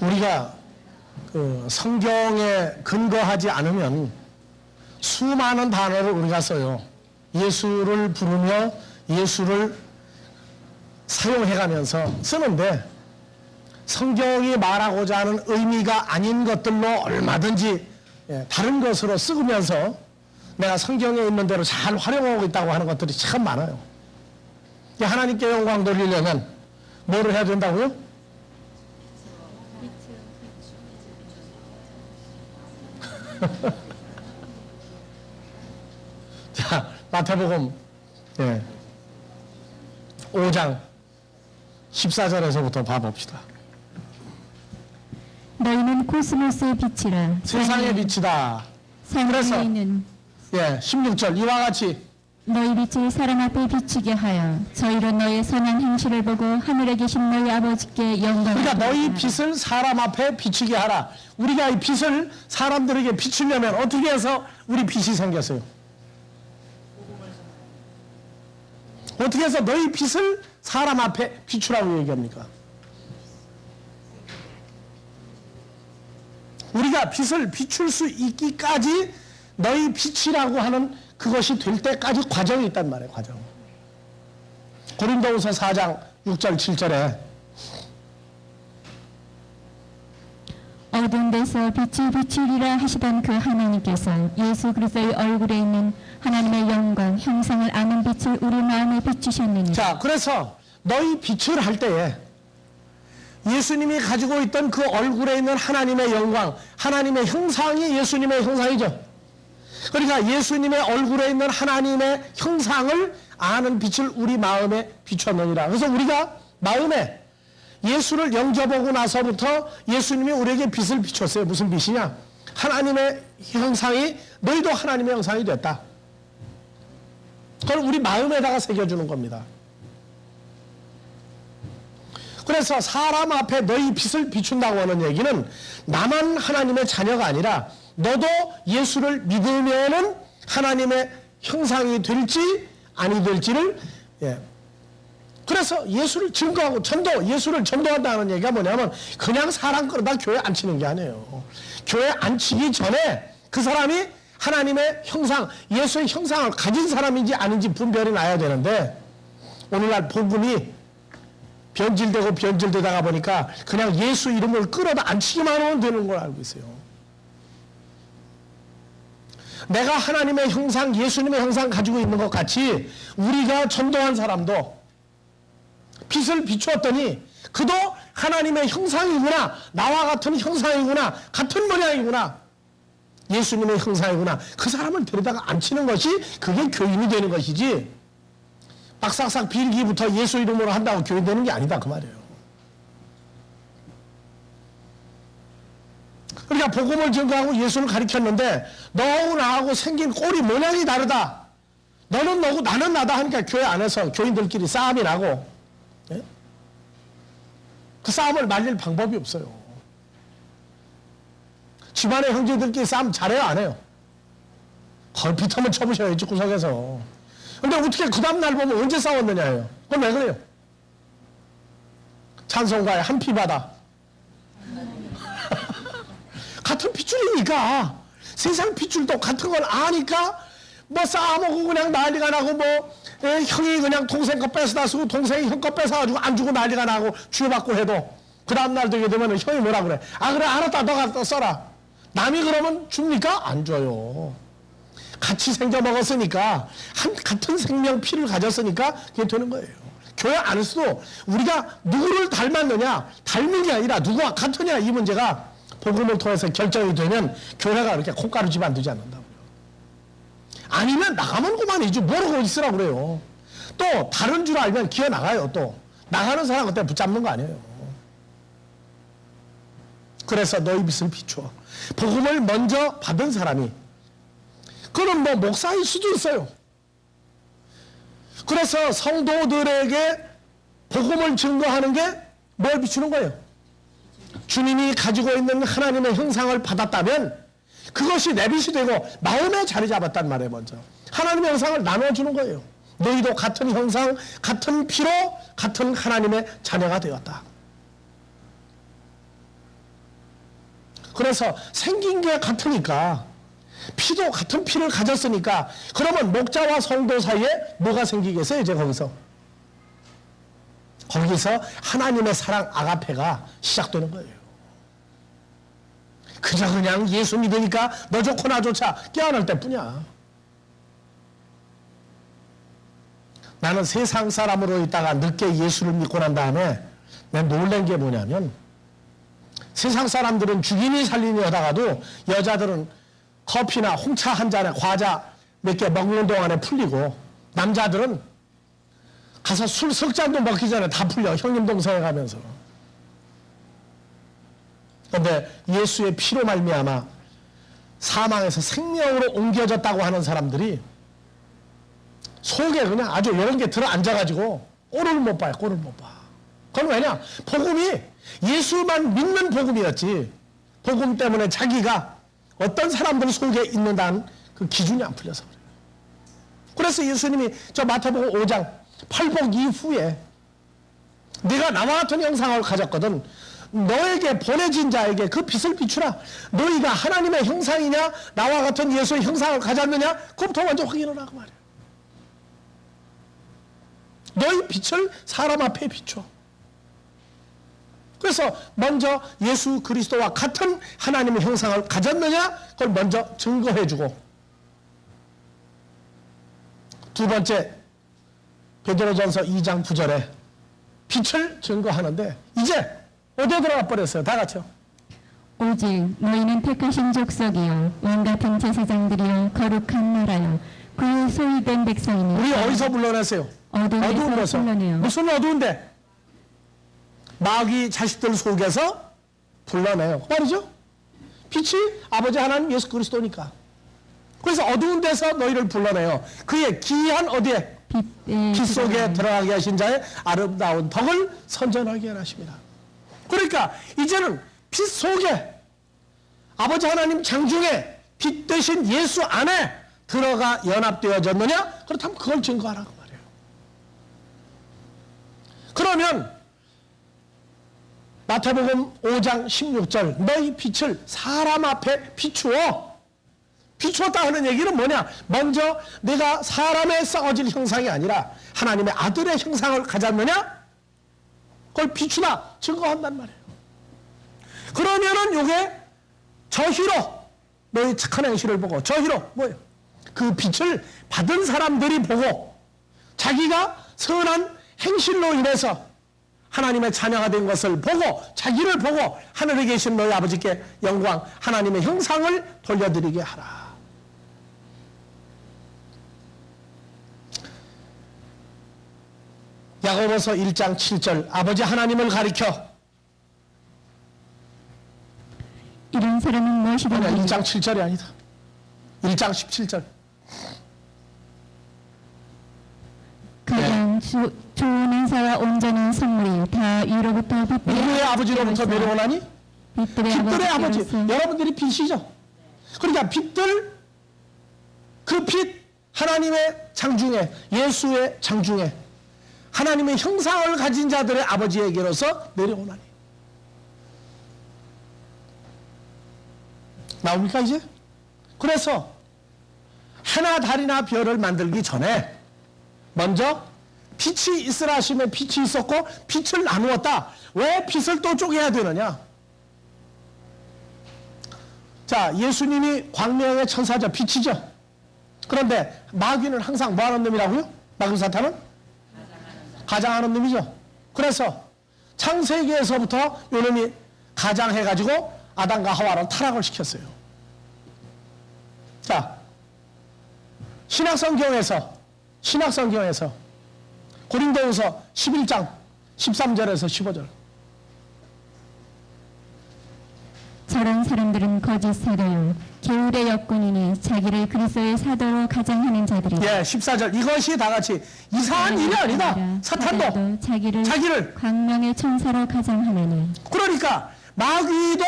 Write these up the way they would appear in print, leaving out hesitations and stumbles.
우리가 그 성경에 근거하지 않으면 수많은 단어를 우리가 써요. 예수를 부르며 예수를 사용해가면서 쓰는데 성경이 말하고자 하는 의미가 아닌 것들로 얼마든지 다른 것으로 쓰면서 내가 성경에 있는 대로 잘 활용하고 있다고 하는 것들이 참 많아요. 하나님께 영광 돌리려면 뭐를 해야 된다고요? 자, 마태복음 5장 14절에서부터 봐봅시다. 너희는 코스모스의 빛이라. 세상의 빛이다. 그래서 16절 이와 같이 너희 빛을 사람 앞에 비추게 하여 저희로 너희 선한 행실을 보고 하늘에 계신 너희 아버지께 영광을 그러니까 너희 돌리라. 빛을 사람 앞에 비추게 하라. 우리가 이 빛을 사람들에게 비추려면 어떻게 해서 우리 빛이 생겼어요? 어떻게 해서 너희 빛을 사람 앞에 비추라고 얘기합니까? 우리가 빛을 비출 수 있기까지 너희 빛이라고 하는 그것이 될 때까지 과정이 있단 말이에요. 과정. 고린도후서 4장 6절 7절에 어두운 데서 빛이 비추리라 하시던 그 하나님께서 예수 그리스도의 얼굴에 있는 하나님의 영광 형상을 아는 빛을 우리 마음에 비추셨느니라. 자, 그래서 너희 빛을 할 때에 예수님이 가지고 있던 그 얼굴에 있는 하나님의 영광, 하나님의 형상이 예수님의 형상이죠. 그러니까 예수님의 얼굴에 있는 하나님의 형상을 아는 빛을 우리 마음에 비추었느니라. 그래서 우리가 마음에 예수를 영접하고 나서부터 예수님이 우리에게 빛을 비췄어요. 무슨 빛이냐? 하나님의 형상이, 너희도 하나님의 형상이 됐다. 그걸 우리 마음에다가 새겨주는 겁니다. 그래서 사람 앞에 너희 빛을 비춘다고 하는 얘기는 나만 하나님의 자녀가 아니라 너도 예수를 믿으면은 하나님의 형상이 될지 아니 될지를 그래서 예수를 증거하고 예수를 전도한다는 얘기가 뭐냐면 그냥 사람 끌어다 교회 앉히는 게 아니에요. 교회 앉히기 전에 그 사람이 하나님의 형상, 예수의 형상을 가진 사람인지 아닌지 분별이 나야 되는데 오늘날 복음이 변질되다가 보니까 그냥 예수 이름을 끌어다 앉히기만 하면 되는 걸 알고 있어요. 내가 하나님의 형상, 예수님의 형상 가지고 있는 것 같이 우리가 전도한 사람도 빛을 비추었더니 그도 하나님의 형상이구나, 나와 같은 형상이구나, 같은 모양이구나, 예수님의 형상이구나, 그 사람을 데려다가 앉히는 것이 그게 교인이 되는 것이지 빡싹싹 빌기부터 예수 이름으로 한다고 교인 되는 게 아니다 그 말이에요. 그러니까 복음을 전가하고 예수를 가르쳤는데 너하고 나하고 생긴 꼴이 모양이 다르다. 너는 너고 나는 나다 하니까 교회 안에서 교인들끼리 싸움이 나고 그 싸움을 말릴 방법이 없어요. 집안의 형제들끼리 싸움 잘해요 안 해요? 걸핏 한번 쳐보셔야지 구석에서. 근데 어떻게 그 다음날 보면 언제 싸웠느냐예요. 그럼 왜 그래요? 찬송가에 한 피바다 같은 핏줄이니까 세상 핏줄도 같은 걸 아니까 뭐 싸먹고 그냥 난리가 나고 뭐 형이 그냥 동생 거 뺏어다 쓰고 동생이 형 거 뺏어가지고 안 주고 난리가 나고 주고받고 해도 그 다음날 되게 되면 형이 뭐라 그래? 아 그래 알았다 너 갖다 써라. 남이 그러면 줍니까? 안 줘요. 같이 생겨 먹었으니까 같은 생명 피를 가졌으니까 그게 되는 거예요. 교회 안에서도 우리가 누구를 닮았느냐 닮은 게 아니라 누구와 같으냐 이 문제가 복음을 통해서 결정이 되면 교회가 그렇게 콩가루 집안 되지 않는다고요. 아니면 나가면 그만이지 뭐라고 있으라고 그래요. 또 다른 줄 알면 기어 나가요. 또 나가는 사람 그때 붙잡는 거 아니에요. 그래서 너희 빛을 비추어. 복음을 먼저 받은 사람이 그는 뭐 목사일 수도 있어요. 그래서 성도들에게 복음을 증거하는 게 뭘 비추는 거예요? 주님이 가지고 있는 하나님의 형상을 받았다면 그것이 내 빛이 되고 마음에 자리 잡았단 말이에요. 먼저 하나님의 형상을 나눠주는 거예요. 너희도 같은 형상, 같은 피로 같은 하나님의 자녀가 되었다. 그래서 생긴 게 같으니까, 피도 같은 피를 가졌으니까, 그러면 목자와 성도 사이에 뭐가 생기겠어요? 이제 거기서 하나님의 사랑 아가페가 시작되는 거예요. 그냥 예수 믿으니까 너 좋고 나 좋자 깨어날 때뿐이야. 나는 세상 사람으로 있다가 늦게 예수를 믿고 난 다음에 내가 놀란 게 뭐냐면, 세상 사람들은 죽이니 살리니 하다가도 여자들은 커피나 홍차 한 잔에 과자 몇 개 먹는 동안에 풀리고, 남자들은 가서 술 석 잔도 먹기 전에 다 풀려, 형님 동생에 가면서. 그런데 예수의 피로 말미암아 사망에서 생명으로 옮겨졌다고 하는 사람들이 속에 그냥 아주 이런 게 들어 앉아가지고 꼴을 못 봐요. 꼴을 못 봐. 그건 왜냐? 복음이 예수만 믿는 복음이었지, 복음 때문에 자기가 어떤 사람들 속에 있는다는 그 기준이 안 풀려서 그래요. 그래서 예수님이 저 마태복음 5장 8복 이후에 네가 나와 같은 형상을 가졌거든, 너에게 보내진 자에게 그 빛을 비추라. 너희가 하나님의 형상이냐 나와 같은 예수의 형상을 가졌느냐, 그것부터 먼저 확인을 하고 말이야. 너희 빛을 사람 앞에 비춰. 그래서 먼저 예수 그리스도와 같은 하나님의 형상을 가졌느냐, 그걸 먼저 증거해주고, 두 번째 베드로전서 2장 9절에 빛을 증거하는데, 이제 어디에 들어가 버렸어요? 다 같이요. 오직 너희는 택하신 족속이요 왕 같은 제사장들이요 거룩한 나라요 그 소유된 백성이니. 우리 어디서 불러냈어요? 어두운 데서. 무슨 어두운데? 마귀 자식들 속에서 불러내요. 말이죠? 빛이 아버지 하나님 예수 그리스도니까. 그래서 어두운 데서 너희를 불러내요. 그의 기이한 어디에? 빛 속에 들어가게 하신 자의 아름다운 덕을 선전하게 하십니다. 그러니까 이제는 빛 속에 아버지 하나님 장중에 빛 대신 예수 안에 들어가 연합되어졌느냐? 그렇다면 그걸 증거하라고 말해요. 그러면 마태복음 5장 16절 너희 빛을 사람 앞에 비추어. 비추었다 하는 얘기는 뭐냐? 먼저 내가 사람의 썩어질 형상이 아니라 하나님의 아들의 형상을 가졌느냐? 그걸 비추다 증거한단 말이에요. 그러면은 요게 저희로, 너희 착한 행실을 보고, 저희로 뭐예요? 그 빛을 받은 사람들이 보고 자기가 선한 행실로 인해서 하나님의 자녀가 된 것을 보고, 자기를 보고 하늘에 계신 너희 아버지께 영광, 하나님의 형상을 돌려드리게 하라. 야고보서 1장 7절 아버지 하나님을 가리켜. 이런 사람은 무엇이든지. 아니야, 1장 7절이 아니다. 1장 17절. 가장 좋은 은사와 온전한 선물이 다 위로부터 누구의 아버지로부터 내려오나니? 빛들의 아버지. 여러분들이 빛이죠. 그러니까 빛들, 그 빛 하나님의 장중에, 예수의 장중에 하나님의 형상을 가진 자들의 아버지에게로서 내려오나니. 나옵니까 이제? 그래서 해나 달이나 별을 만들기 전에 먼저 빛이 있으라 하시면 빛이 있었고 빛을 나누었다. 왜 빛을 또 쪼개야 되느냐? 자, 예수님이 광명의 천사죠. 빛이죠. 그런데 마귀는 항상 뭐하는 놈이라고요? 마귀 사탄은? 가장하는 놈이죠. 그래서 창세기에서부터 요놈이 가장해가지고 아담과 하와를 타락을 시켰어요. 자, 신약성경에서 고린도후서 11장 13절에서 15절. 저런 사람들은 거짓 사도요 게으르의 역군이니 자기를 그리스도의 사도로 가장하는 자들이. 예, 14절. 이것이 다 같이 이상한 일이 아니다. 사탄도 자기를 광명의 천사로 가장하나니. 그러니까 마귀도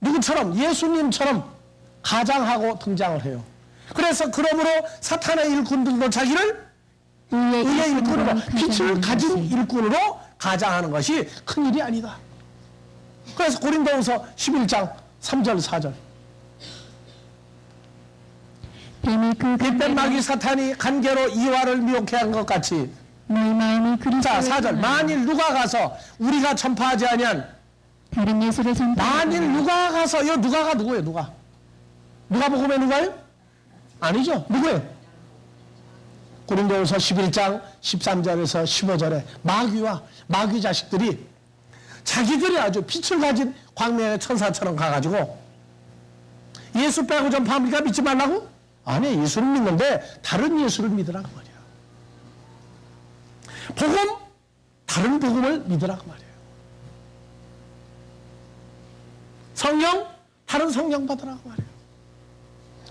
누구처럼? 예수님처럼 가장하고 등장을 해요. 그래서 그러므로 사탄의 일꾼들도 자기를 의의 일꾼으로, 빛을 가진 일꾼으로 가장하는 것이 큰일이 아니다. 그래서 고린도후서 11장 3절, 4절. 뱀이 그 빛된 마귀 사탄이 간계로 이와를 미혹해 한 것 같이. 너희 마음이 자, 그리스도의 4절. 만일 누가 가서 우리가 전파하지 아니한 다른 예수를 만일 누가 가서 이 누가가 누구예요? 누가 복음의 누가요? 아니죠. 누구예요? 고린도후서 11장 13절에서 15절에 마귀와 마귀 자식들이 자기들이 아주 빛을 가진 광명의 천사처럼 가가지고 예수 빼고 전파합니까? 믿지 말라고? 아니, 예수를 믿는데 다른 예수를 믿으라고 말이야. 복음, 다른 복음을 믿으라고 말이에요. 성령, 다른 성령 받으라고 말이에요.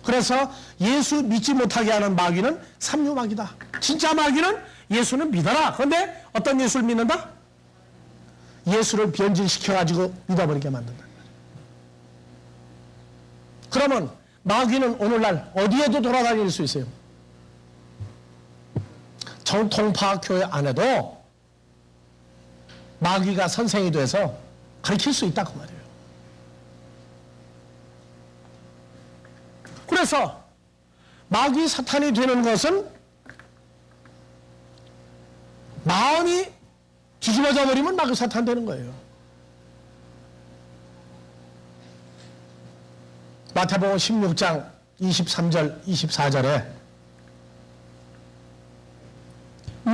그래서 예수 믿지 못하게 하는 마귀는 삼류마귀다. 진짜 마귀는 예수는 믿어라. 그런데 어떤 예수를 믿는다? 예수를 변질시켜가지고 믿어버리게 만든다. 그러면 마귀는 오늘날 어디에도 돌아다닐 수 있어요. 정통파 교회 안에도 마귀가 선생이 돼서 가르칠 수 있다고 말이에요. 그래서 마귀 사탄이 되는 것은 마음이 뒤집어져 버리면 마귀 사탄 되는 거예요. 마태복음 16장 23절 24절에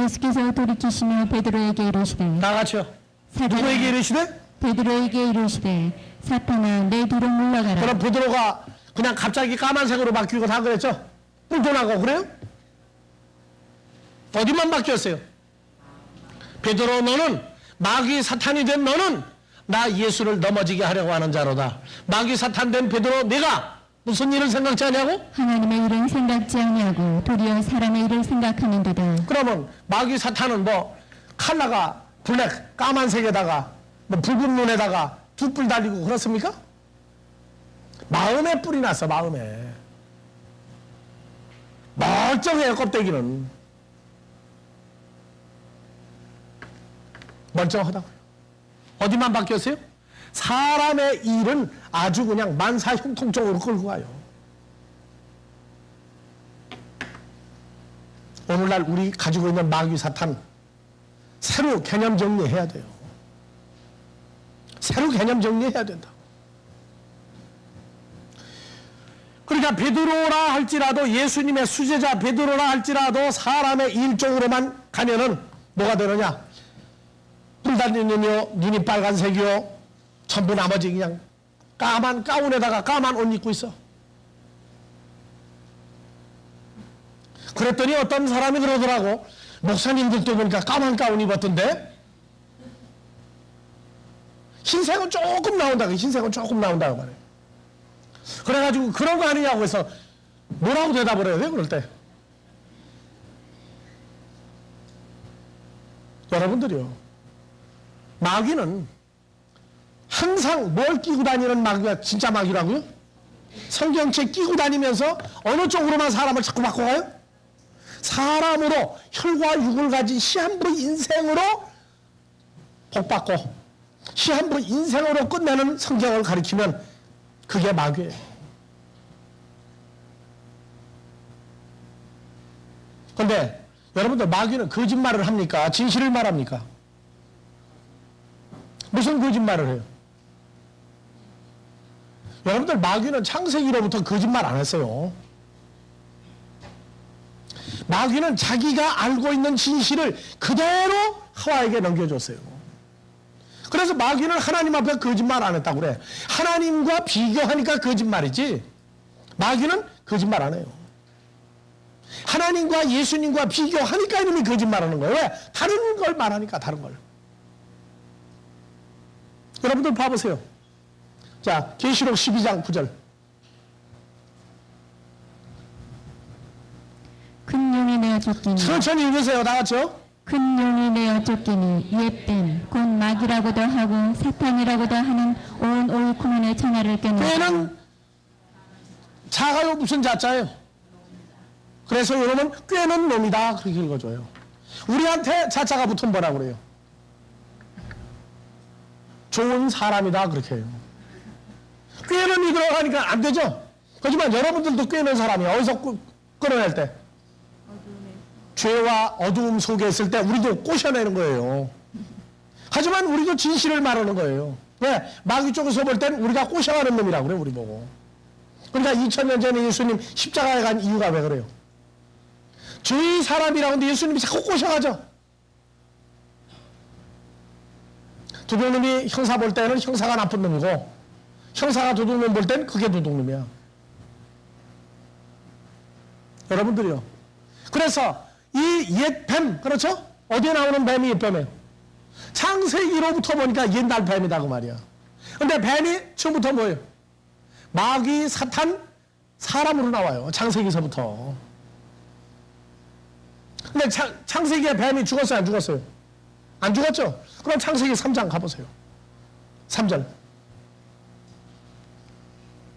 예수께서 돌이키시며 베드로에게 이르시되 다 같이요. 사탄아, 누구에게 이르시되? 베드로에게 이르시되 사탄아 내 뒤로 물러가라. 그럼 베드로가 그냥 갑자기 까만색으로 바뀌고 다 그랬죠? 뿔도나고 그래요? 어디만 바뀌었어요? 베드로 너는 마귀 사탄이 된 너는 나 예수를 넘어지게 하려고 하는 자로다. 마귀 사탄 된 베드로 내가 무슨 일을 생각지 않냐고? 하나님의 일은 생각지 아니하고 도리어 사람의 일을 생각하는도다. 그러면 마귀 사탄은 뭐 칼라가 블랙 까만색에다가 뭐 붉은 눈에다가 두 뿔 달리고 그렇습니까? 마음에 뿔이 났어. 마음에 멀쩡해요. 껍데기는 멀쩡하다고요. 어디만 바뀌었어요? 사람의 일은 아주 그냥 만사형통적으로 끌고 가요. 오늘날 우리 가지고 있는 마귀 사탄 새로 개념 정리해야 돼요. 새로 개념 정리해야 된다. 그러니까 베드로라 할지라도 예수님의 수제자 베드로라 할지라도 사람의 일 쪽으로만 가면은 뭐가 되느냐? 뿔 달린 눈이요, 눈이 빨간색이요, 전부 나머지 그냥 까만 가운에다가 까만 옷 입고 있어. 그랬더니 어떤 사람이 그러더라고. 목사님들도 보니까 까만 가운 입었던데 흰색은 조금 나온다. 흰색은 조금 나온다고 말해요. 그래가지고 그런 거 아니냐고 해서 뭐라고 대답을 해야 돼 그럴 때? 여러분들이요, 마귀는 항상 뭘 끼고 다니는 마귀가 진짜 마귀라고요? 성경책 끼고 다니면서 어느 쪽으로만 사람을 자꾸 바꿔가요? 사람으로 혈과 육을 가진 시한부 인생으로 복받고 시한부 인생으로 끝내는 성경을 가리키면 그게 마귀예요. 그런데 여러분들 마귀는 거짓말을 합니까? 진실을 말합니까? 무슨 거짓말을 해요? 여러분들 마귀는 창세기로부터 거짓말 안 했어요. 마귀는 자기가 알고 있는 진실을 그대로 하와에게 넘겨줬어요. 그래서 마귀는 하나님 앞에 거짓말 안 했다고 그래. 하나님과 비교하니까 거짓말이지 마귀는 거짓말 안 해요. 하나님과 예수님과 비교하니까 이놈이 거짓말하는 거예요. 왜? 다른 걸 말하니까. 다른 걸. 여러분들 봐보세요. 자, 계시록 12장 9절. 큰 용이 내어 쫓기니 천천히 읽으세요. 다 같이요. 큰 용이 내어 쫓기니 옛뱀 곧 마귀라고도 하고 사탄이라고도 하는 온 오이쿠문의 천하를 깼노라. 꾀는 자가요 무슨 자자예요? 그래서 여러분 꾀는 놈이다 그렇게 읽어줘요. 우리한테 자자가 붙으면 뭐라고 그래요? 좋은 사람이다 그렇게 해요. 꾀는 이론이 들어가니까 안 되죠. 하지만 여러분들도 꿰는 사람이 어디서 끌어낼 때? 죄와 어두움 속에 있을 때 우리도 꼬셔내는 거예요. 하지만 우리도 진실을 말하는 거예요. 왜? 마귀 쪽에서 볼 때는 우리가 꼬셔가는 놈이라고 그래, 우리 보고. 그러니까 2000년 전에 예수님 십자가에 간 이유가 왜 그래요? 죄의 사람이라고 하는데 예수님이 자꾸 꼬셔가죠. 도둑놈이 형사 볼 때는 형사가 나쁜 놈이고, 형사가 도둑놈 볼 때는 그게 도둑놈이야. 여러분들이요. 그래서 이 옛 뱀, 그렇죠? 어디에 나오는 뱀이 옛 뱀이에요? 창세기로부터 보니까 옛날 뱀이다 그 말이야. 근데 뱀이 처음부터 뭐예요? 마귀, 사탄, 사람으로 나와요. 창세기서부터. 근데 창세기에 뱀이 죽었어요, 안 죽었어요? 안 죽었죠? 그럼 창세기 3장 가보세요. 3절.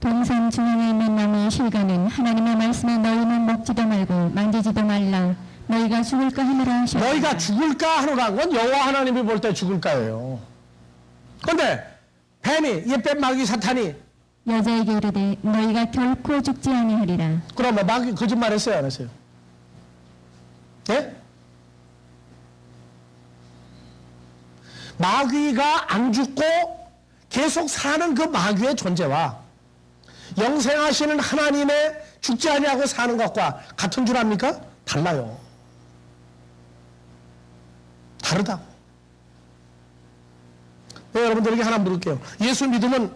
동산 중앙에 있는 나무의 실과는 하나님의 말씀에 너희는 먹지도 말고 만지지도 말라. 너희가 죽을까 하노라 하셨다. 너희가 죽을까 하노라는 건 여호와 하나님이 볼 때 죽을까예요. 그런데 뱀이, 옛뱀 마귀 사탄이 여자에게 이르되 너희가 결코 죽지 아니하리라. 그러면 마귀 거짓말했어요, 안 했어요? 예? 마귀가 안 죽고 계속 사는 그 마귀의 존재와 영생하시는 하나님의 죽지 아니하고 사는 것과 같은 줄 압니까? 달라요. 다르다고. 네, 여러분들에게 하나 물을게요. 예수 믿으면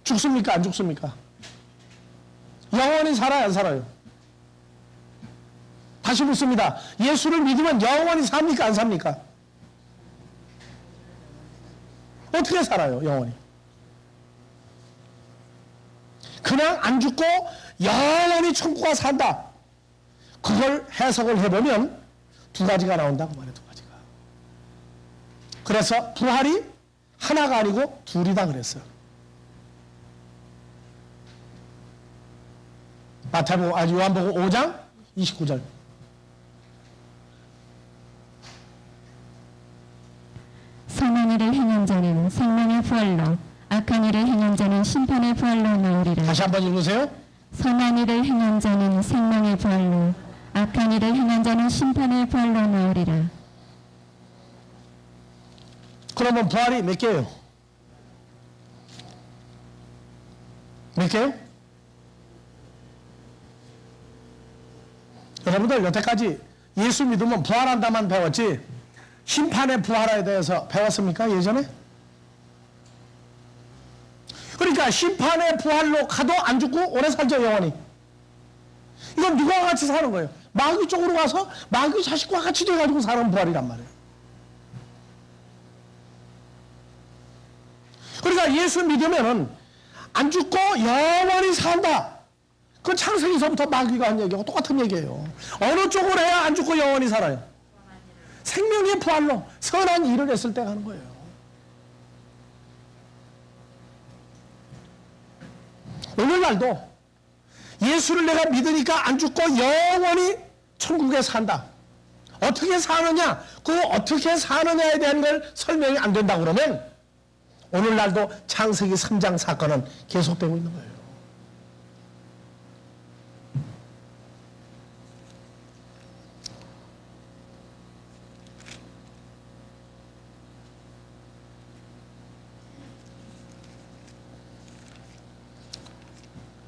죽습니까? 안 죽습니까? 영원히 살아요? 안 살아요? 다시 묻습니다. 예수를 믿으면 영원히 삽니까? 안 삽니까? 어떻게 살아요, 영원히? 그냥 안 죽고 영원히 천국가 산다. 그걸 해석을 해보면 두 가지가 나온다고 말해요, 두 가지가. 그래서 부활이 하나가 아니고 둘이다 그랬어요. 요한복음 5장 29절. 선한 일을 행한 자는 생명의 부활로, 악한 일을 행한 자는 심판의 부활로 나오리라. 다시 한번 읽으세요. 선한 일을 행한 자는 생명의 부활로, 악한 일을 행한 자는 심판의 부활로 나오리라. 그러면 부활이 몇 개예요? 몇 개요? 여러분들 여태까지 예수 믿으면 부활한다만 배웠지 심판의 부활에 대해서 배웠습니까? 예전에? 그러니까 심판의 부활로 가도 안 죽고 오래 살죠, 영원히. 이건 누구와 같이 사는 거예요? 마귀 쪽으로 가서 마귀 자식과 같이 돼가지고 사는 부활이란 말이에요. 그러니까 예수 믿으면은 안 죽고 영원히 산다. 그건 창세기서부터 마귀가 한 얘기하고 똑같은 얘기예요. 어느 쪽으로 해야 안 죽고 영원히 살아요? 생명의 부활로 선한 일을 했을 때 가는 거예요. 오늘날도 예수를 내가 믿으니까 안 죽고 영원히 천국에 산다. 어떻게 사느냐? 그 어떻게 사느냐에 대한 걸 설명이 안 된다 그러면 오늘날도 창세기 3장 사건은 계속되고 있는 거예요.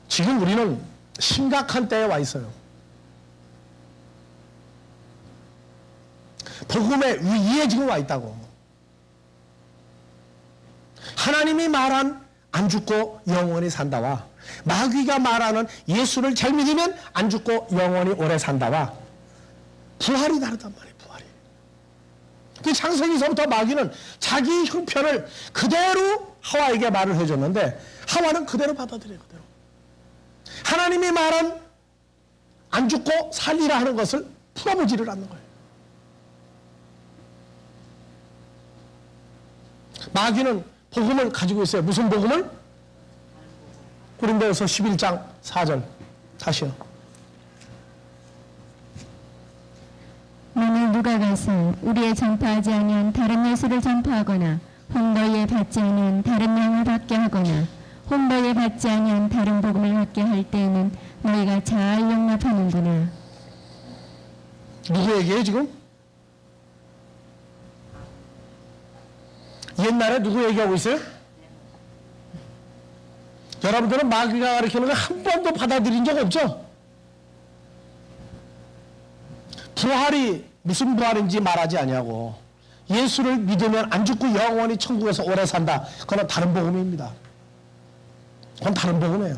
지금 우리는 심각한 때에 와 있어요. 복음의 위기에 지금 와 있다고. 하나님이 말한 안 죽고 영원히 산다와 마귀가 말하는 예수를 잘 믿으면 안 죽고 영원히 오래 산다와 부활이 다르단 말이에요. 부활이. 그 창세기서부터 마귀는 자기 형편을 그대로 하와에게 말을 해줬는데 하와는 그대로 받아들여요. 그대로. 하나님이 말한 안 죽고 살리라 하는 것을 풀어보지를 않는 거예요. 마귀는 복음을 가지고 있어요. 무슨 복음을? 고린도후서 11장 4절. 다시요. 오늘 누가 가서 우리의 전파하지 아니한 다른 예수를 전파하거나 혹 너희의 받지 않은 다른 영을 받게 하거나 홍보에 받지 아니한 다른 복음을 받게 할 때에는 너희가 잘 용납하는구나. 누구 얘기해요 지금? 옛날에 누구 얘기하고 있어요? 여러분들은 마귀가 가르치는 거 한 번도 받아들인 적 없죠? 부활이 무슨 부활인지 말하지 아니하고 예수를 믿으면 안 죽고 영원히 천국에서 오래 산다. 그건 다른 복음입니다. 그건 다른 복음이에요.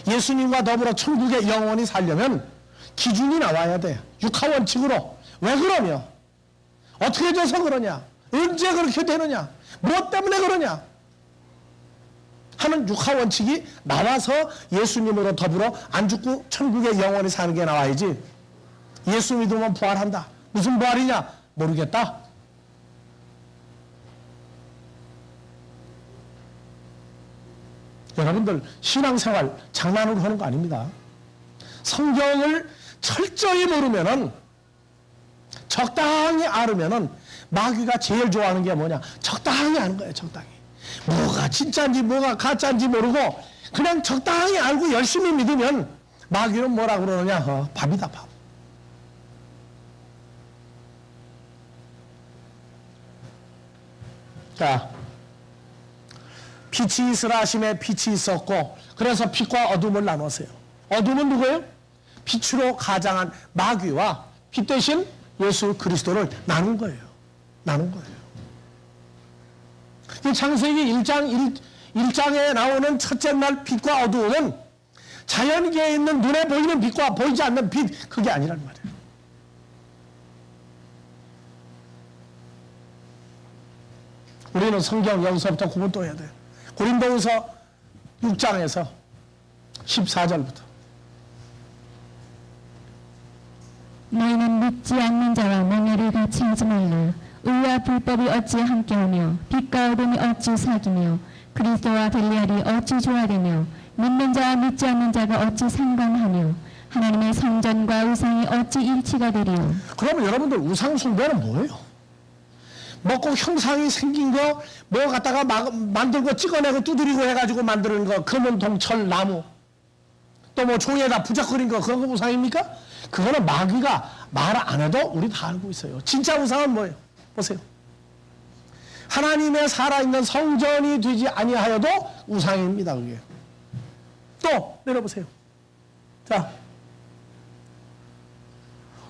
예수님과 더불어 천국에 영원히 살려면 기준이 나와야 돼. 육하원칙으로. 왜 그러냐? 어떻게 돼서 그러냐? 언제 그렇게 되느냐? 무엇 때문에 그러냐? 하는 육하원칙이 나와서 예수님으로 더불어 안 죽고 천국에 영원히 사는 게 나와야지. 예수 믿으면 부활한다. 무슨 부활이냐? 모르겠다. 여러분들 신앙생활 장난으로 하는 거 아닙니다. 성경을 철저히 모르면은 적당히 알으면은 마귀가 제일 좋아하는 게 뭐냐? 적당히 아는 거예요. 적당히. 뭐가 진짜인지 뭐가 가짜인지 모르고 그냥 적당히 알고 열심히 믿으면 마귀는 뭐라 그러느냐? 밥이다 밥. 자, 빛이 있으라 하심에 빛이 있었고 그래서 빛과 어둠을 나눴어요. 어둠은 누구예요? 빛으로 가장한 마귀와 빛 대신 예수 그리스도를 나눈 거예요. 나눈 거예요. 창세기 1장에 나오는 첫째 날 빛과 어두움은 자연계에 있는 눈에 보이는 빛과 보이지 않는 빛, 그게 아니란 말이에요. 우리는 성경 여기서부터 구분 또 해야 돼요. 고린도후서 6장에서 14절부터 너희는 믿지 않는 자와 멍에를 같이 하지 말라. 의와 불법이 어찌 함께하며 빛과 어둠이 어찌 사귀며 그리스도와 벨리알이 어찌 조화되며 믿는 자와 믿지 않는 자가 어찌 상관하며 하나님의 성전과 우상이 어찌 일치가 되리요. 그러면 여러분들 우상 숭배는 뭐예요? 먹고 형상이 생긴 거 뭐 갖다가 만들고 찍어내고 두드리고 해가지고 만드는 거 금은 동철 나무 또 뭐 종에다 부적거린 거 그거 우상입니까? 그거는 마귀가 말 안 해도 우리 다 알고 있어요. 진짜 우상은 뭐예요? 보세요. 하나님의 살아있는 성전이 되지 아니하여도 우상입니다. 그게. 또 내려보세요. 자,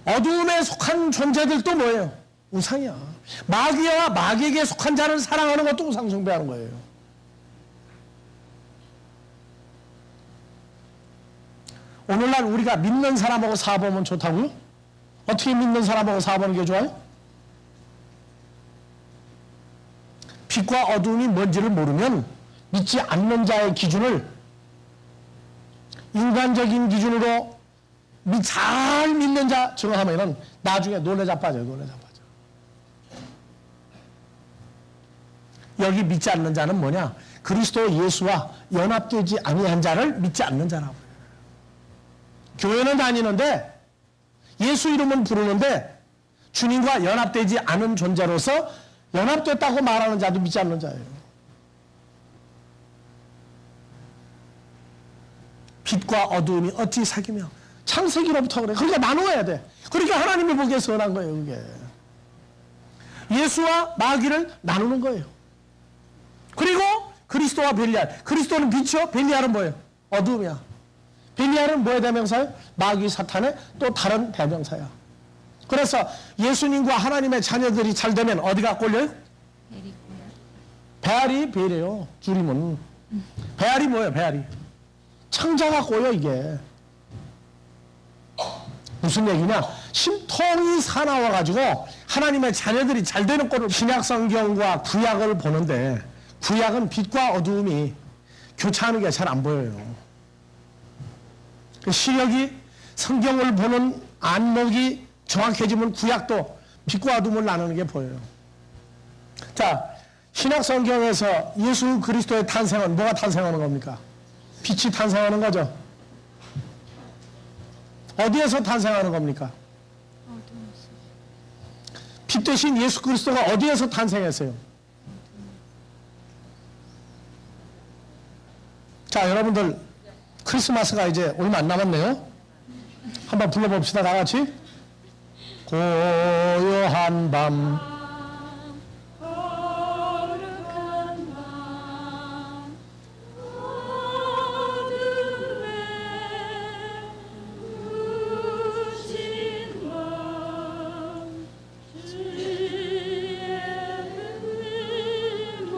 어두움에 속한 존재들도 뭐예요? 우상이야. 마귀와 마귀에게 속한 자를 사랑하는 것도 우상 숭배하는 거예요. 오늘날 우리가 믿는 사람하고 사보면 좋다고요? 어떻게 믿는 사람하고 사보는 게 좋아요? 빛과 어둠이 뭔지를 모르면 믿지 않는 자의 기준을 인간적인 기준으로 잘 믿는 자 정하면은 나중에 놀래 자빠져요. 놀래 자빠져. 여기 믿지 않는 자는 뭐냐? 그리스도 예수와 연합되지 아니한 자를 믿지 않는 자라고. 교회는 다니는데 예수 이름은 부르는데 주님과 연합되지 않은 존재로서 연합됐다고 말하는 자도 믿지 않는 자예요. 빛과 어두움이 어찌 사귀며 창세기로부터 그래. 그러니까 나누어야 돼. 그러니까 하나님이 보기에 선한 거예요. 그게. 예수와 마귀를 나누는 거예요. 그리고 그리스도와 벨리알. 그리스도는 빛이요. 벨리알은 뭐예요? 어두움이야. 벨리알은 뭐의 대명사예요? 마귀 사탄의 또 다른 대명사야. 그래서 예수님과 하나님의 자녀들이 잘 되면 어디가 꼴려요? 배알이 벨이에요. 줄이면. 배알이 뭐예요? 배알이. 창자가 꼬여 이게. 무슨 얘기냐? 심통이 사나워가지고 하나님의 자녀들이 잘 되는 꼴을 신약성경과 구약을 보는데 구약은 빛과 어두움이 교차하는 게 잘 안 보여요. 시력이 성경을 보는 안목이 정확해지면 구약도 빛과 어둠을 나누는 게 보여요. 자, 신약성경에서 예수 그리스도의 탄생은 뭐가 탄생하는 겁니까? 빛이 탄생하는 거죠. 어디에서 탄생하는 겁니까? 빛 대신 예수 그리스도가 어디에서 탄생했어요? 자, 여러분들 크리스마스가 이제 얼마 안 남았네요. 한번 불러봅시다, 다 같이. 고요한 밤, 거룩한 밤, 어둠에 부신 밤, 주의 은혜로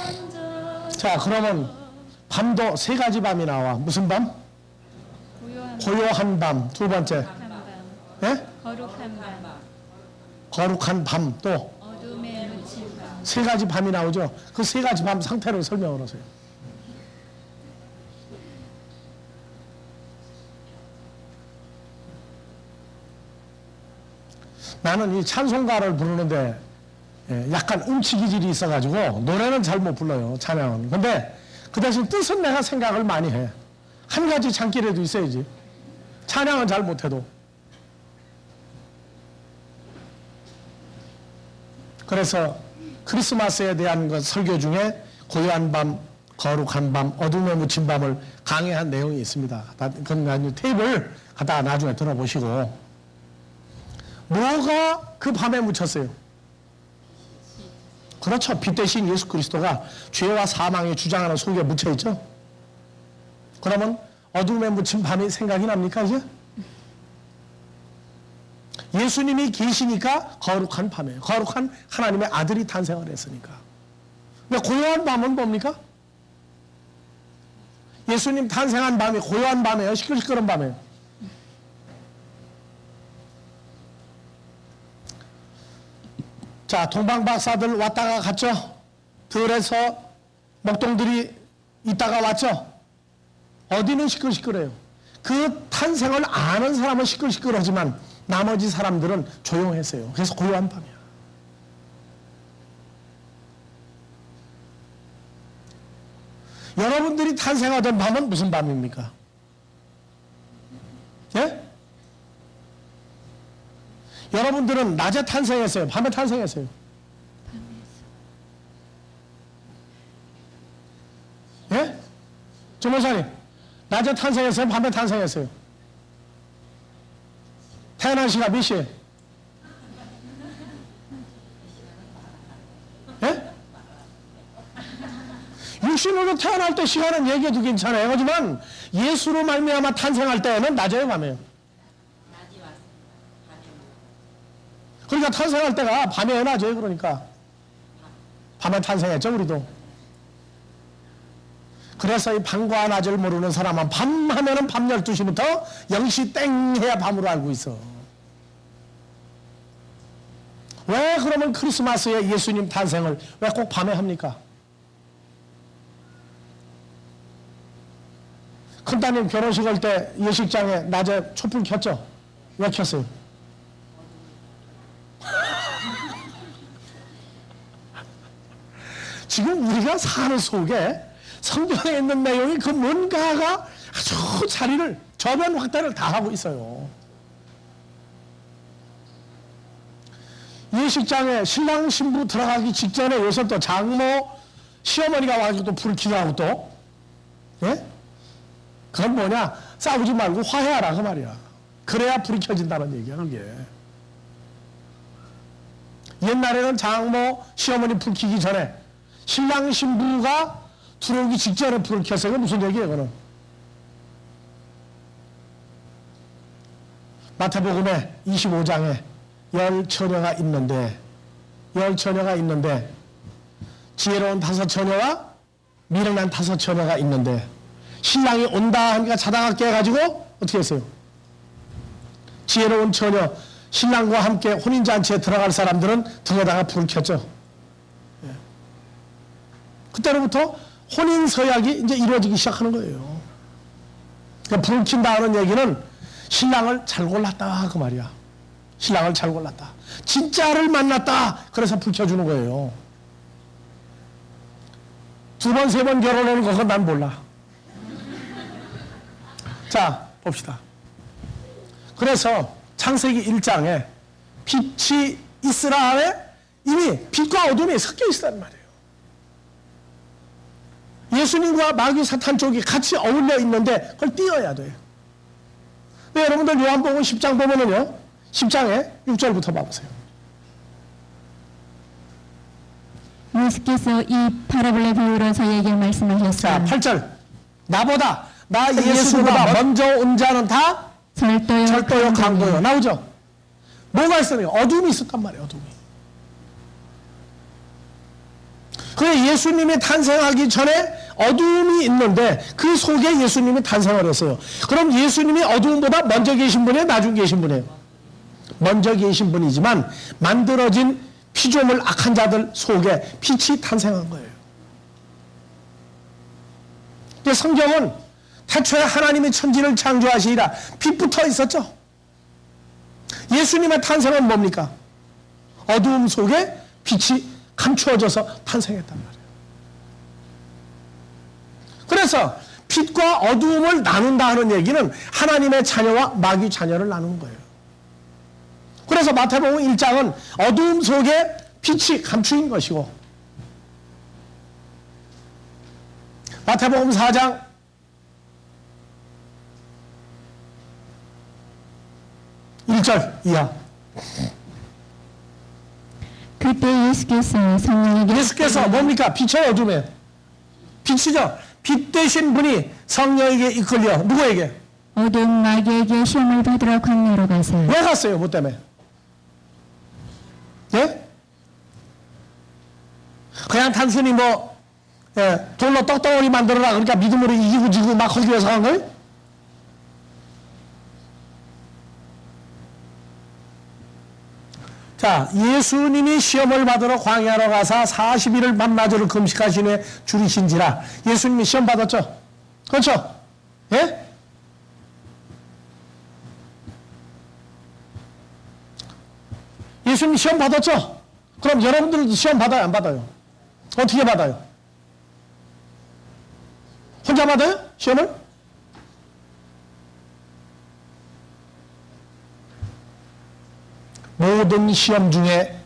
앉아. 자, 그러면 밤도 세 가지 밤이 나와. 무슨 밤? 고요한 밤. 두 번째. 예? 거룩한 밤, 거룩한 밤. 또 어둠에 묻힌 밤. 세 가지 밤이 나오죠. 그 세 가지 밤 상태를 설명을 하세요. 나는 이 찬송가를 부르는데 약간 음치 기질이 있어가지고 노래는 잘 못 불러요. 찬양은. 근데 그 대신 뜻은 내가 생각을 많이 해. 한 가지 장기라도 있어야지. 찬양은 잘 못해도. 그래서 크리스마스에 대한 그 설교 중에 고요한 밤, 거룩한 밤, 어둠에 묻힌 밤을 강의한 내용이 있습니다. 그건 테이블 갖다가 나중에 들어보시고. 뭐가 그 밤에 묻혔어요? 그렇죠. 빛 대신 예수 그리스도가 죄와 사망의 주장하는 속에 묻혀있죠. 그러면 어둠에 묻힌 밤이 생각이 납니까 이제? 예수님이 계시니까 거룩한 밤이에요. 거룩한 하나님의 아들이 탄생을 했으니까. 근데 고요한 밤은 뭡니까? 예수님 탄생한 밤이 고요한 밤이에요? 시끌시끌한 밤이에요? 자, 동방박사들 왔다가 갔죠? 들에서 목동들이 있다가 왔죠? 어디는 시끌시끌해요. 그 탄생을 아는 사람은 시끌시끌하지만 나머지 사람들은 조용했어요. 그래서 고요한 밤이야. 여러분들이 탄생하던 밤은 무슨 밤입니까? 예? 여러분들은 낮에 탄생했어요? 밤에 탄생했어요? 예? 조모사님, 낮에 탄생했어요? 밤에 탄생했어요? 태어난 시가 몇 시에? 예? 육신으로 태어날 때 시간은 얘기해도 괜찮아요. 하지만 예수로 말미암아 탄생할 때는 낮에요, 밤에요? 그러니까 탄생할 때가 밤에요, 낮에요? 그러니까 밤에 탄생했죠, 우리도. 그래서 이 밤과 낮을 모르는 사람은 밤 하면은 밤 12시부터 0시 땡 해야 밤으로 알고 있어. 왜 그러면 크리스마스에 예수님 탄생을 왜 꼭 밤에 합니까? 큰따님 결혼식 할 때 예식장에 낮에 촛불 켰죠? 왜 켰어요? 지금 우리가 사는 속에 성경에 있는 내용이 그 뭔가가 아주 자리를 저변 확대를 다 하고 있어요. 예식장에 신랑 신부 들어가기 직전에 요새 또 장모 시어머니가 와가지고 또 불을 켜고 또 예? 그건 뭐냐? 싸우지 말고 화해하라 그 말이야. 그래야 불이 켜진다는 얘기야 그게. 옛날에는 장모 시어머니 불 켜기 전에 신랑 신부가 들어오기 직전에 불을 켰어요. 무슨 얘기예요 그거는? 마태복음에 25장에 열 처녀가 있는데 지혜로운 5 처녀와 미련한 5 처녀가 있는데 신랑이 온다 하니까 자다가 깨가지고 어떻게 했어요? 지혜로운 처녀 신랑과 함께 혼인잔치에 들어갈 사람들은 등에다가 불을 켰죠. 그때로부터 혼인 서약이 이제 이루어지기 시작하는 거예요. 그러니까 불을 킨다는 얘기는 신랑을 잘 골랐다 그 말이야. 신랑을 잘 골랐다. 진짜를 만났다. 그래서 불 켜주는 거예요. 2번, 3번 결혼하는 그건 난 몰라. 자, 봅시다. 그래서 창세기 1장에 빛이 있으라 하에 이미 빛과 어둠이 섞여 있었단 말이에요. 예수님과 마귀 사탄 쪽이 같이 어울려 있는데 그걸 띄어야 돼요. 네, 여러분들 요한복음 10장 보면은요, 10장에 6절부터 봐보세요. 예수께서 이 파라볼의 비유로 저희에게 말씀하셨습니다. 자, 8절. 나 예수보다 먼저 온 자는 다 절도요, 강도요. 나오죠? 뭐가 있어요? 어둠이 있었단 말이에요, 어둠이. 그래, 예수님이 탄생하기 전에 어둠이 있는데 그 속에 예수님이 탄생을 했어요. 그럼 예수님이 어둠보다 먼저 계신 분이에요? 나중에 계신 분이에요? 먼저 계신 분이지만 만들어진 피조물 악한 자들 속에 빛이 탄생한 거예요. 근데 성경은 태초에 하나님이 천지를 창조하시니라 빛부터 있었죠. 예수님의 탄생은 뭡니까? 어두움 속에 빛이 감추어져서 탄생했단 말이에요. 그래서 빛과 어두움을 나눈다 하는 얘기는 하나님의 자녀와 마귀 자녀를 나눈 거예요. 그래서 마태복음 1장은 어두움 속에 빛이 감추인 것이고, 마태복음 4장 1절 이하. 그때 예수께서 뭡니까? 빛의 어둠에 빛이죠. 빛 되신 분이 성령에게 이끌려 누구에게? 어두운 마귀에게 시험을 받으러 광야로 가서. 왜 갔어요? 뭐 때문에? 예? 그냥 단순히 뭐 돌로 떡덩어리 만들어라 그러니까 믿음으로 이기고 지고 막 하기 위해서 간 거예요? 자, 예수님이 시험을 받으러 광야로 가서 40일을 밤낮으로 금식하신 후에 줄이신지라. 예수님이 시험 받았죠? 그렇죠? 예? 예수님 시험 받았죠? 그럼 여러분들도 시험 받아요? 안 받아요? 어떻게 받아요? 혼자 받아요? 시험을? 모든 시험 중에,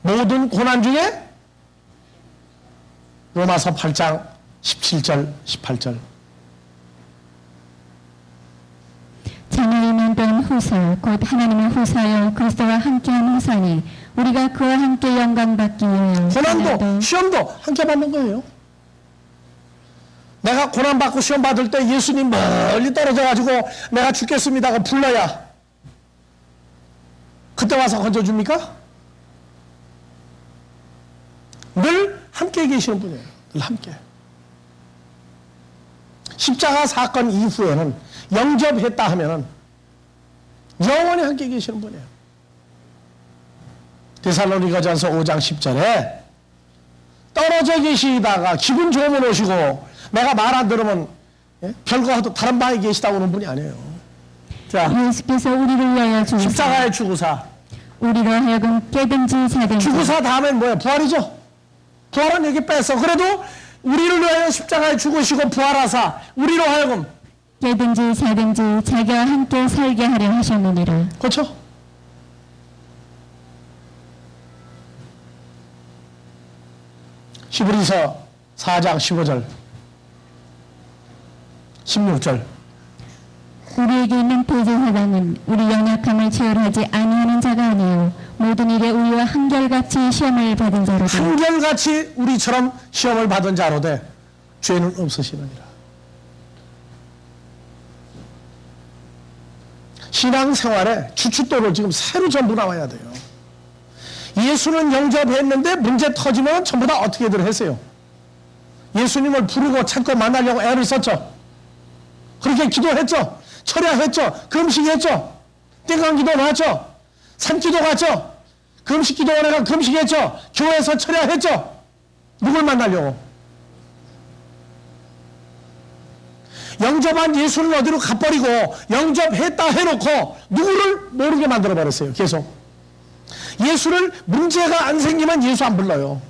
모든 고난 중에 로마서 8장 17절 18절 자녀이면 된 후사 곧 하나님의 후사여 그리스도와 함께한 후사니 우리가 그와 함께 영광 받기 위하여 고난도 시험도 함께 받는 거예요. 내가 고난 받고 시험 받을 때 예수님 멀리 떨어져 가지고 내가 죽겠습니다가 불러야 그때 와서 건져줍니까? 늘 함께 계시는 분이에요. 늘 함께. 십자가 사건 이후에는 영접했다 하면은 영원히 함께 계시는 분이에요. 데살로니가전서 5장 10절에 떨어져 계시다가 기분 좋으면 오시고 내가 말 안 들으면 별거 하도 다른 방에 계시다고 하는 분이 아니에요. 자, 예수께서 우리를 위하여 죽으사 십자가의 죽으사. 우리로 하여금 깨든지 자든지 죽으사 다음엔 뭐예요? 부활이죠. 부활은 여기 뺐어. 그래도 우리를 위하여 십자가에 죽으시고 부활하사 우리로 하여금 깨든지 자든지 자기와 함께 살게 하려 하셨느니라. 그렇죠? 히브리서 4장 15절 16절 우리에게 있는 대제사장은 우리 연약함을 체열하지 아니하는 자가 아니요 모든 일에 우리와 한결같이 시험을 받은 자로다. 한결같이 우리처럼 시험을 받은 자로되 죄는 없으시느니라. 신앙생활에 주춧돌을 지금 새로 전부 나와야 돼요. 예수는 영접했는데 문제 터지면 전부 다 어떻게들 했어요? 예수님을 부르고 찾고 만나려고 애를 썼죠. 그렇게 기도했죠. 철야했죠. 금식했죠. 띵강기도 나왔죠. 산기도 갔죠. 금식기도원에 금식했죠. 교회에서 철야했죠. 누굴 만나려고? 영접한 예수를 어디로 가버리고 영접했다 해놓고 누구를 모르게 만들어버렸어요. 계속. 예수를 문제가 안 생기면 예수 안 불러요.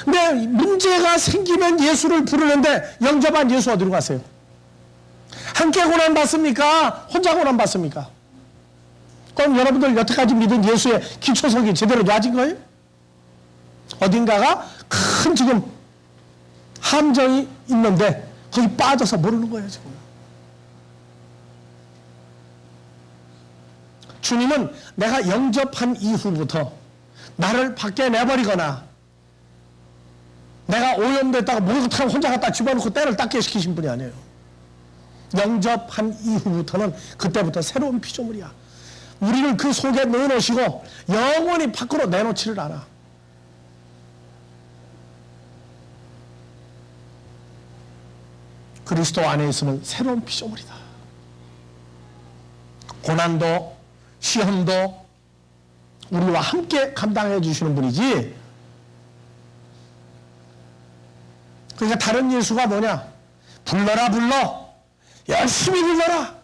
근데 문제가 생기면 예수를 부르는데 영접한 예수 어디로 갔어요? 함께 고난 받습니까? 혼자 고난 받습니까? 그럼 여러분들 여태까지 믿은 예수의 기초석이 제대로 놔진 거예요? 어딘가가 큰 지금 함정이 있는데 거기 빠져서 모르는 거예요, 지금. 주님은 내가 영접한 이후부터 나를 밖에 내버리거나 내가 오염됐다가 목욕탕 혼자 갖다 집어넣고 때를 닦게 시키신 분이 아니에요. 영접한 이후부터는 그때부터 새로운 피조물이야. 우리를 그 속에 넣어놓으시고 영원히 밖으로 내놓지를 않아. 그리스도 안에 있으면 새로운 피조물이다. 고난도 시험도 우리와 함께 감당해 주시는 분이지. 그러니까 다른 예수가 뭐냐? 불러라 불러. 열심히 불러라.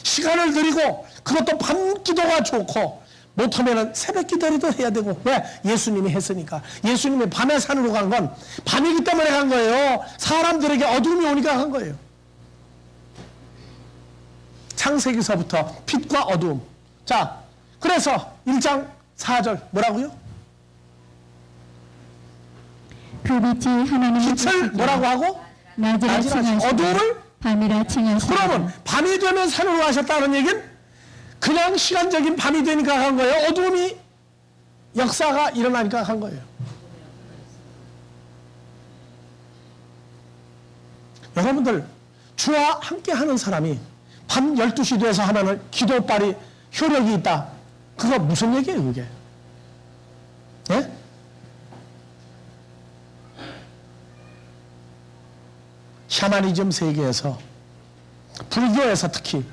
시간을 들이고 그것도 밤 기도가 좋고 못하면 새벽 기도라도 해야 되고. 왜? 예수님이 했으니까. 예수님이 밤에 산으로 간 건 밤이기 때문에 간 거예요. 사람들에게 어둠이 오니까 간 거예요. 창세기서부터 빛과 어둠. 자, 그래서 1장 4절 뭐라고요? 그 빛이 하나님의 빛을 뭐라고 하고? 낮이라 낮이라 칭하시고 어둠을? 밤이라 칭하시고. 그러면 밤이 되면 산으로 가셨다는 얘기는 그냥 시간적인 밤이 되니까 간 거예요? 어둠이 역사가 일어나니까 간 거예요? 여러분들, 주와 함께 하는 사람이 밤 12시 돼서 하면은 기도빨이 효력이 있다. 그거 무슨 얘기예요, 그게? 예? 샤머니즘 세계에서, 불교에서 특히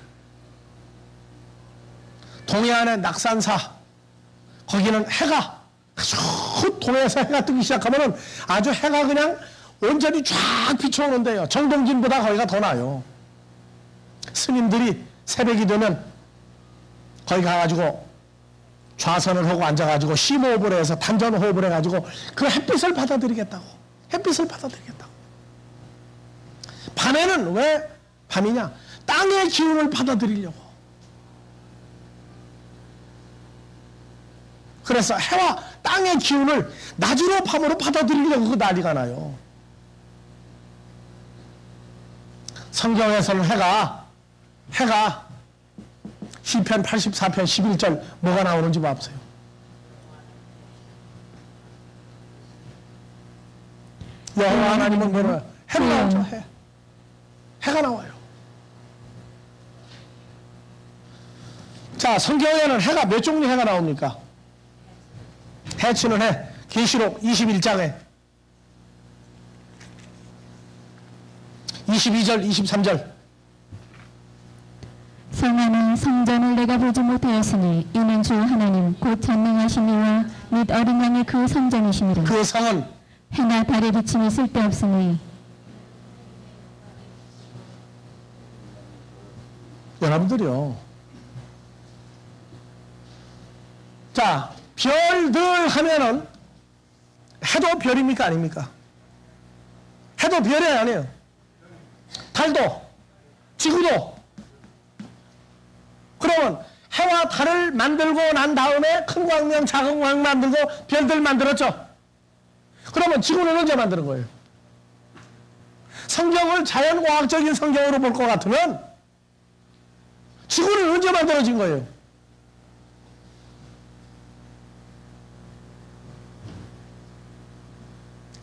동해안의 낙산사, 거기는 해가 아주 동해에서 해가 뜨기 시작하면은 아주 해가 그냥 온전히 쫙 비춰오는데요. 정동진보다 거기가 더 나아요. 스님들이 새벽이 되면 거기 가가지고 좌선을 하고 앉아가지고 심호흡을 해서 단전호흡을 해가지고 그 햇빛을 받아들이겠다고. 햇빛을 받아들이겠다고. 밤에는 왜 밤이냐? 땅의 기운을 받아들이려고. 그래서 해와 땅의 기운을 낮으로 밤으로 받아들이려고 그 난리가 나요. 성경에서는 해가 시편 84편 11절 뭐가 나오는지 봐보세요. 여호와 하나님은 뭐래요? 해가 나오죠. 해가 나와요. 자, 성경에는 해가 몇 종류 해가 나옵니까? 해치는 해, 계시록 21장에 22절, 23절. 성하는 성전을 내가 보지 못하였으니 이는 주 하나님 곧 전능하신 이와 및 어린 양의 그 성전이시니라. 그 성은 해나 달의 비침이 쓸데없으니. 여러분들이요. 자, 별들 하면은 해도 별입니까 아닙니까? 해도 별이 아니에요. 달도, 지구도. 그러면 해와 달을 만들고 난 다음에 큰 광명, 작은 광명 만들고 별들 만들었죠. 그러면 지구는 언제 만드는 거예요? 성경을 자연과학적인 성경으로 볼 것 같으면 지구는 언제 만들어진 거예요?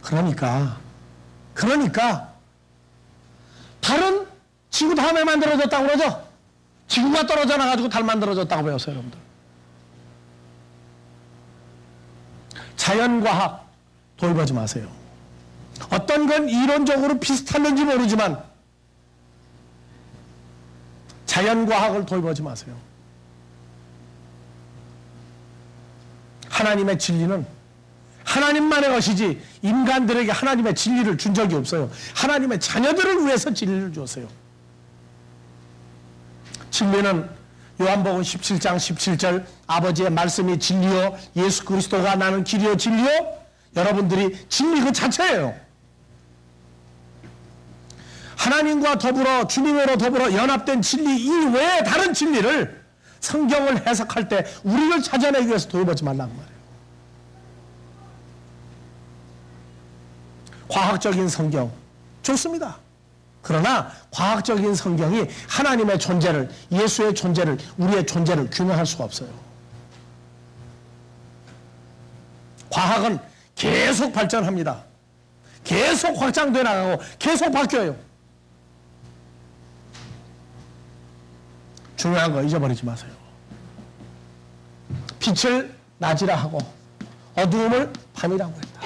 그러니까 달은 지구 다음에 만들어졌다고 그러죠? 지구가 떨어져 나가지고 달 만들어졌다고 배웠어요, 여러분들. 자연과학 도입하지 마세요. 어떤 건 이론적으로 비슷한지 모르지만 자연과학을 도입하지 마세요. 하나님의 진리는 하나님만의 것이지 인간들에게 하나님의 진리를 준 적이 없어요. 하나님의 자녀들을 위해서 진리를 주었어요. 진리는 요한복음 17장 17절 아버지의 말씀이 진리요 예수 그리스도가 나는 길이요 진리요. 여러분들이 진리 그 자체예요. 하나님과 더불어 주님으로 더불어 연합된 진리 이외에 다른 진리를 성경을 해석할 때 우리를 찾아내기 위해서 도입하지 말라는 말이에요. 과학적인 성경 좋습니다. 그러나 과학적인 성경이 하나님의 존재를, 예수의 존재를, 우리의 존재를 규명할 수가 없어요. 과학은 계속 발전합니다. 계속 확장돼 나가고 계속 바뀌어요. 중요한 거 잊어버리지 마세요. 빛을 낮이라 하고 어두움을 밤이라고 했다.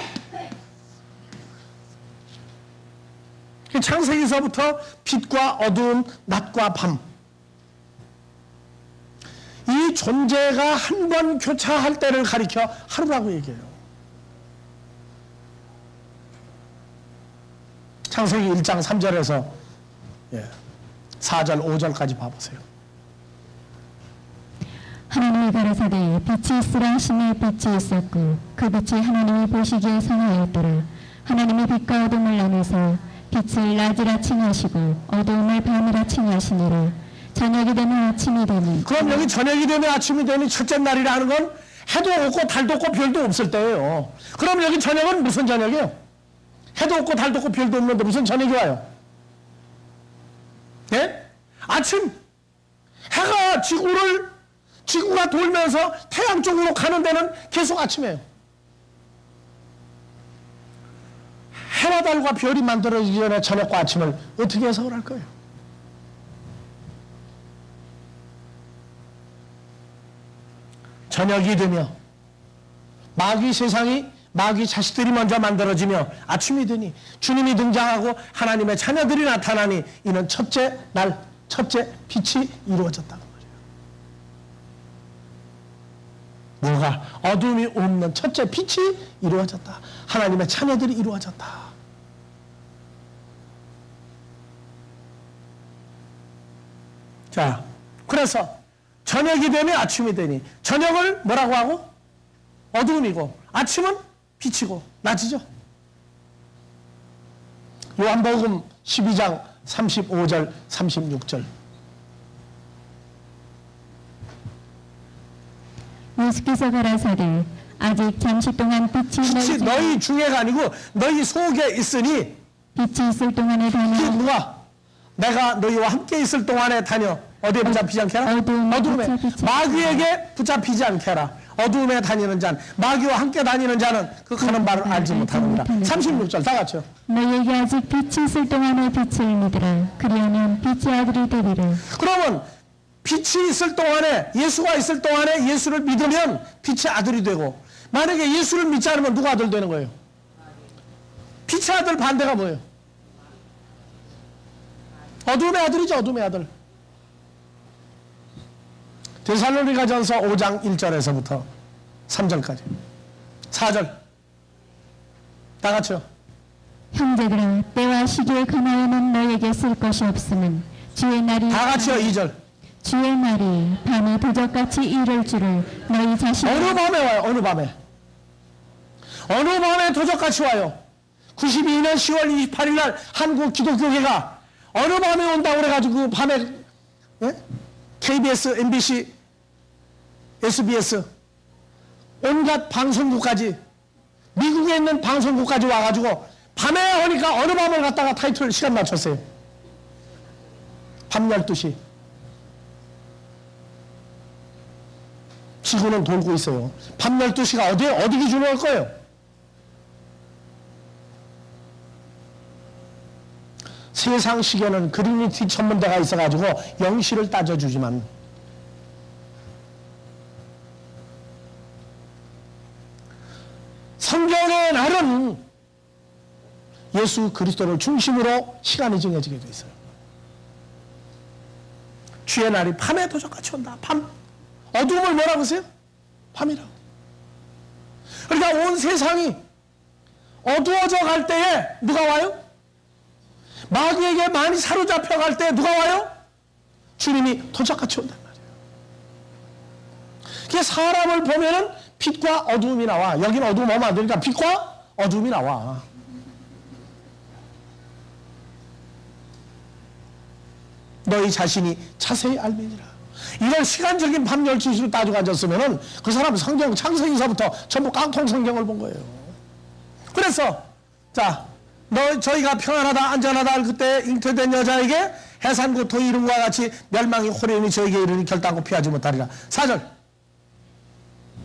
창세기서부터 빛과 어두움, 낮과 밤, 이 존재가 한 번 교차할 때를 가리켜 하루라고 얘기해요. 창세기 1장 3절에서 4절, 5절까지 봐보세요. 하나님이 가라사대 빛이 있으라 하시니 빛이 있었고 그 빛이 하나님이 보시기에 선하였더라. 하나님이 빛과 어둠을 나누사 빛을 낮이라 칭하시고 어두움을 밤이라 칭하시니라. 저녁이 되면 아침이 되니. 그럼 여기 저녁이 되면 아침이 되니 첫째 날이라 하는 건 해도 없고 달도 없고 별도 없을 때예요. 그럼 여기 저녁은 무슨 저녁이에요? 해도 없고 달도 없고 별도 없는데 무슨 저녁이 와요? 예? 아침. 해가 지구가 돌면서 태양 쪽으로 가는 데는 계속 아침이에요. 해와 달과 별이 만들어지기 전에 저녁과 아침을 어떻게 해석을 할 거예요? 저녁이 되며 마귀 세상이, 마귀 자식들이 먼저 만들어지며 아침이 되니 주님이 등장하고 하나님의 자녀들이 나타나니 이는 첫째 날, 첫째 빛이 이루어졌다는 거예요. 뭐가? 어둠이 없는 첫째 빛이 이루어졌다. 하나님의 자녀들이 이루어졌다. 자, 그래서 저녁이 되면 아침이 되니 저녁을 뭐라고 하고? 어두움이고 아침은 빛이고 낮이죠. 요한복음 12장 35절 36절. 예수께서 가라사대 아직 잠시 동안 빛이 너희 중에가 아니고 너희 속에 있으니 빛이 있을 동안에 그 다녀 누가? 내가 너희와 함께 있을 동안에 다녀 어디에 붙잡히지 않게라? 어두움에 마귀에게 붙잡히지 않게라. 어두움에 다니는 자는, 마귀와 함께 다니는 자는 그 가는 바를 알지 못하느니라. 36절 다 같이요. 너희에게 아직 빛이 있을 동안에 빛을 믿으라. 그리하면 빛의 아들이 되리라. 그러면 빛이 있을 동안에, 예수가 있을 동안에 예수를 믿으면 빛의 아들이 되고, 만약에 예수를 믿지 않으면 누가 아들 되는 거예요? 빛의 아들 반대가 뭐예요? 어둠의 아들이죠. 어둠의 아들. 데살로니가전서 5장 1절에서부터 3절까지 4절 다 같이요. 형제들아 때와 시기에 근하여는 너에게 쓸 것이 없음은 주의 날이 다 같이요. 2절. 주의 날이 밤이 도적같이 이를 줄을 너희 자신 어느 밤에 와요? 어느 밤에? 어느 밤에 도적같이 와요? 92년 10월 28일 날 한국 기독교회가 어느 밤에 온다고 그래가지고 그 밤에 KBS, MBC, SBS 온갖 방송국까지 미국에 있는 방송국까지 와가지고 밤에 하니까 어느 밤을 갖다가 타이틀 시간 맞췄어요. 밤 12시. 지구는 돌고 있어요. 밤 12시가 어디 기준으로 할 거예요? 세상 시계는 그리니티 천문대가 있어가지고 영시를 따져주지만 성경의 날은 예수 그리스도를 중심으로 시간이 정해지게 돼 있어요. 주의 날이 밤에 도적같이 온다. 밤. 어둠을 뭐라고 하세요? 밤이라고. 그러니까 온 세상이 어두워져 갈 때에 누가 와요? 마귀에게 많이 사로잡혀 갈 때 누가 와요? 주님이 도적같이 온단 말이에요. 그게 사람을 보면은 빛과 어두움이 나와. 여기는 어두움 오면 안 되니까 빛과 어두움이 나와. 너희 자신이 자세히 알미니라. 이런 시간적인 밤 12시로 따지고 앉았으면은 그 사람은 성경 창세기서부터 전부 깡통 성경을 본 거예요. 그래서 자 저희가 평안하다 안전하다 할 그때 잉태된 여자에게 해산구 토 이름과 같이 멸망이 호련히 저에게 이르니 결단코 피하지 못하리라. 4절.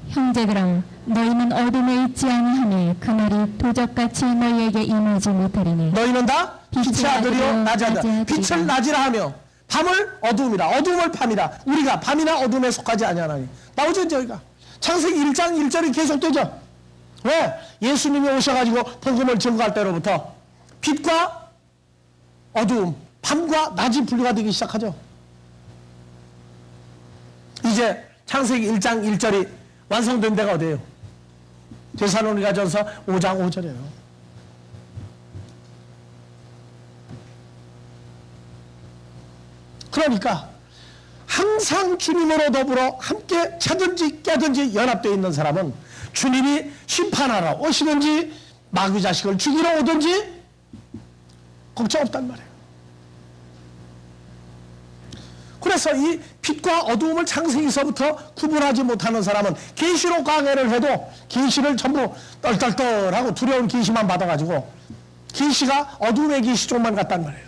형제들아 너희는 어둠에 있지 아니하니 그날이 도적같이 너희에게 임하지 못하리니 너희는 다 빛의 아들이요 낮의 아들. 빛을 낮이라 하며 밤을 어둠이라 어둠을 밤이라. 우리가 밤이나 어둠에 속하지 아니하나니. 나오죠 저희가. 창세기 1장 1절이 계속되죠. 왜? 예수님이 오셔가지고 복음을 증거할 때로부터 빛과 어두움, 밤과 낮이 분류가 되기 시작하죠. 이제 창세기 1장 1절이 완성된 데가 어디예요? 데살로니가전서 5장 5절이에요. 그러니까 항상 주님으로 더불어 함께 차든지 깨든지 연합되어 있는 사람은 주님이 심판하러 오시든지 마귀 자식을 죽이러 오든지 걱정 없단 말이에요. 그래서 이 빛과 어두움을 창세기서부터 구분하지 못하는 사람은 계시록 강해를 해도 계시를 전부 떨떨떨하고 두려운 계시만 받아가지고 계시가 어두움의 계시 쪽만 같단 말이에요.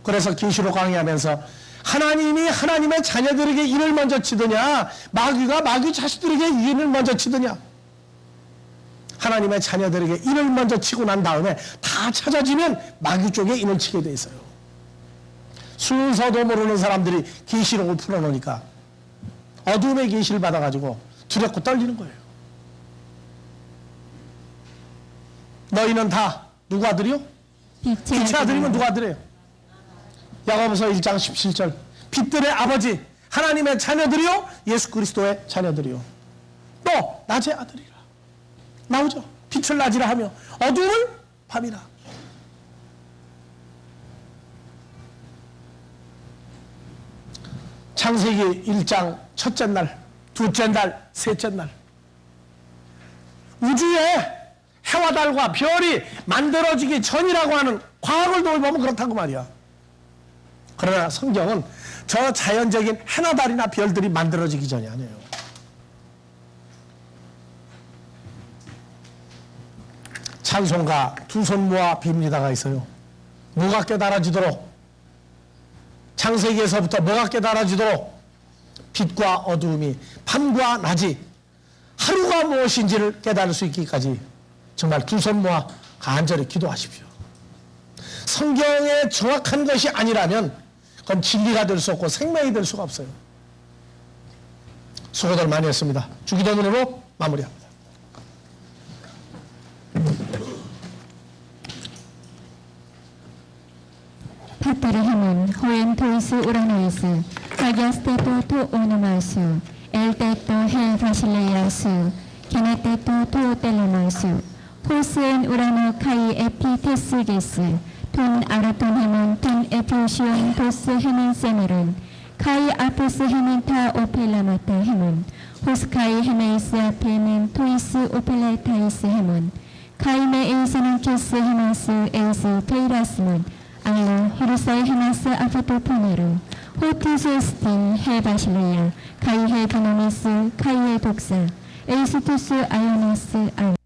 그래서 계시록 강의하면서 하나님이 하나님의 자녀들에게 인을 먼저 치느냐 마귀가 마귀 자식들에게 인을 먼저 치느냐. 하나님의 자녀들에게 인을 먼저 치고 난 다음에 다 찾아지면 마귀 쪽에 인을 치게 돼 있어요. 순서도 모르는 사람들이 계시록을 풀어놓으니까 어둠의 계시를 받아가지고 두렵고 떨리는 거예요. 너희는 다 누구 아들이요? 빛의 아들이면 누구 아들이에요? 야고보서 1장 17절. 빛들의 아버지 하나님의 자녀들이요 예수 그리스도의 자녀들이요 또 낮의 아들이라. 나오죠. 빛을 낮이라 하며 어두움을 밤이라. 창세기 1장 첫째 날, 둘째 날, 셋째 날 우주에 해와 달과 별이 만들어지기 전이라고 하는 과학을 돌보면 그렇다고 말이야. 그러나 성경은 저 자연적인 해나 달이나 별들이 만들어지기 전이 아니에요. 찬송가 두 손 모아 빕니다가 있어요. 뭐가 깨달아지도록 창세기에서부터 뭐가 깨달아지도록 빛과 어두움이 밤과 낮이 하루가 무엇인지를 깨달을 수 있기까지 정말 두 손 모아 간절히 기도하십시오. 성경에 정확한 것이 아니라면 그건 진리가 될 수 없고 생명이 될 수가 없어요. 수고들 많이 했습니다. 주기도문으로 마무리합니다. Paterihimon, hoen tois uranois, kagias teto to onomasu, el teto he basileiasu, keneteto to telemasu, hosen urano kai epitesiges, ton araton himon ton efusion tos hemin semeron, kai apus hemin ta opelamata himon, hos kai hemeis apemen tois opeletais himon, kai me eisenon kes hemas eis peirasmon, 알로 히르사의 헤나스 아포토포네로 호티소스틴 헤바실레야 카이헤 비노미스 카이헤 독사 에이스토스 아이오니스 알로